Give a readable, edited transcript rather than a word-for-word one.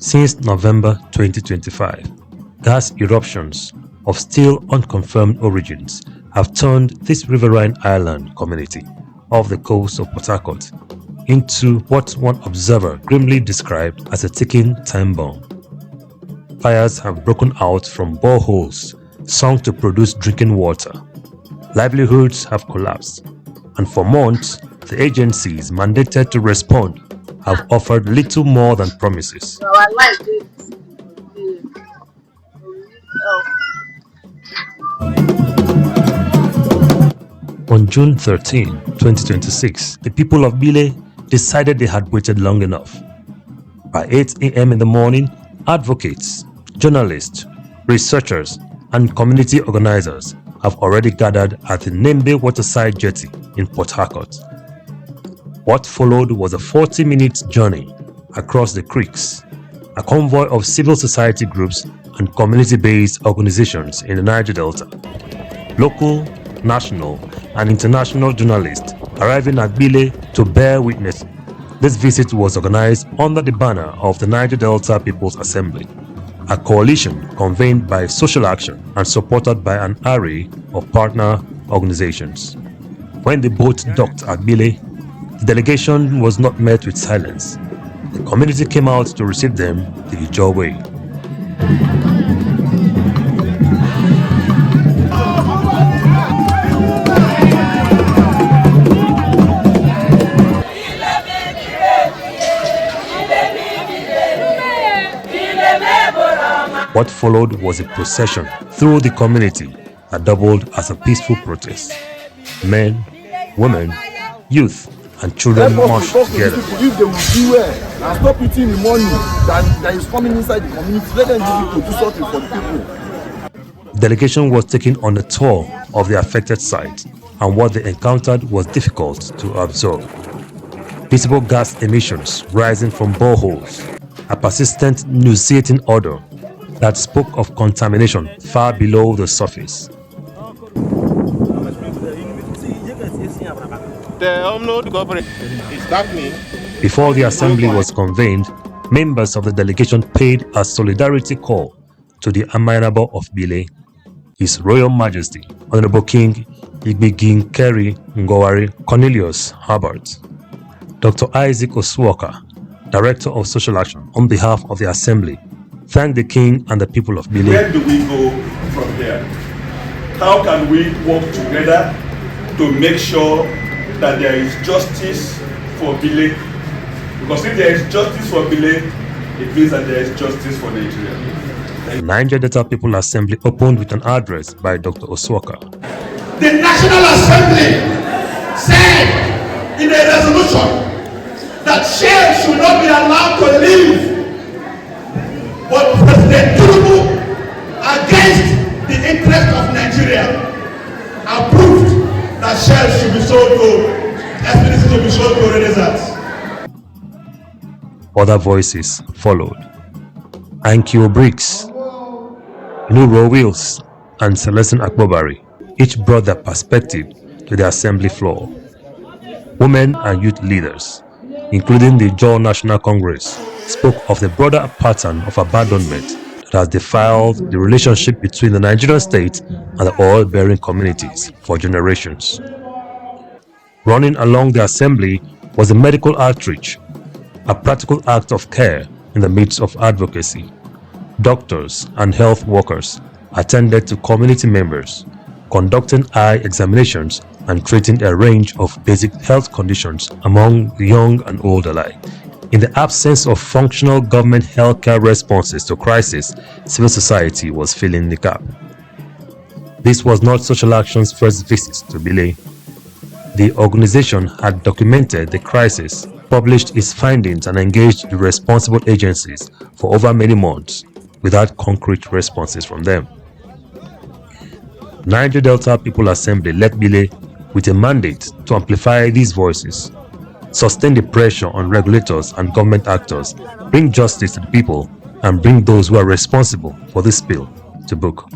Since November 2025, gas eruptions of still unconfirmed origins have turned this riverine island community off the coast of Port Harcourt into what one observer grimly described as a ticking time bomb. Fires have broken out from boreholes sunk to produce drinking water. Livelihoods have collapsed, and for months, the agencies mandated to respond have offered little more than promises. On June 13, 2026, the people of Bille decided they had waited long enough. By 8 a.m. in the morning, advocates, journalists, researchers, and community organizers have already gathered at the Nembe Waterside Jetty in Port Harcourt. What followed was a 40-minute journey across the creeks, a convoy of civil society groups and community-based organizations in the Niger Delta. Local, national, and international journalists arriving at Bille to bear witness. This visit was organized under the banner of the Niger Delta People's Assembly, a coalition convened by Social Action and supported by an array of partner organizations. When the boat docked at Bille, the delegation was not met with silence. The community came out to receive them the Ijaw way. What followed was a procession through the community that doubled as a peaceful protest. Men, women, youth, and children marched together. If they will beware and stop eating the money that is coming inside the community, let them use it to do something for the people. The delegation was taken on a tour of the affected site, and what they encountered was difficult to absorb. Visible gas emissions rising from boreholes, a persistent nauseating odor that spoke of contamination far below the surface. Before the assembly was convened, members of the delegation paid a solidarity call to the Amainabo of Bille, His Royal Majesty, Honorable King Igbegin Kerry Ngowari Cornelius Herbert. Dr. Isaac Osuoka, Director of Social Action, on behalf of the assembly, thanked the king and the people of Bille. Where do we go from here? How can we work together to make sure that there is justice for Bille? Because if there is justice for Bille, it means that there is justice for Nigeria. The Niger Delta People Assembly opened with an address by Dr. Osuoka. The National Assembly said in a resolution that shale should not be allowed to leave. But President Tinubu, against the interest of Nigeria, approved that shale should be sold to SPDC to be sold to Renaissance. Other voices followed. Ankyo Briggs, Nuro Wills, and Celestine Akbobari each brought their perspective to the assembly floor. Women and youth leaders, including the Ijaw National Congress, spoke of the broader pattern of abandonment that has defiled the relationship between the Nigerian state and the oil-bearing communities for generations. Running along the assembly was a medical outreach, a practical act of care in the midst of advocacy. Doctors and health workers attended to community members, conducting eye examinations and treating a range of basic health conditions among the young and old alike. In the absence of functional government healthcare responses to crisis, civil society was filling the gap. This was not Social Action's first visit to Bille. The organization had documented the crisis, published its findings, and engaged the responsible agencies for over many months without concrete responses from them. Niger Delta People Assembly left Bille with a mandate to amplify these voices, sustain the pressure on regulators and government actors, bring justice to the people, and bring those who are responsible for this spill to book.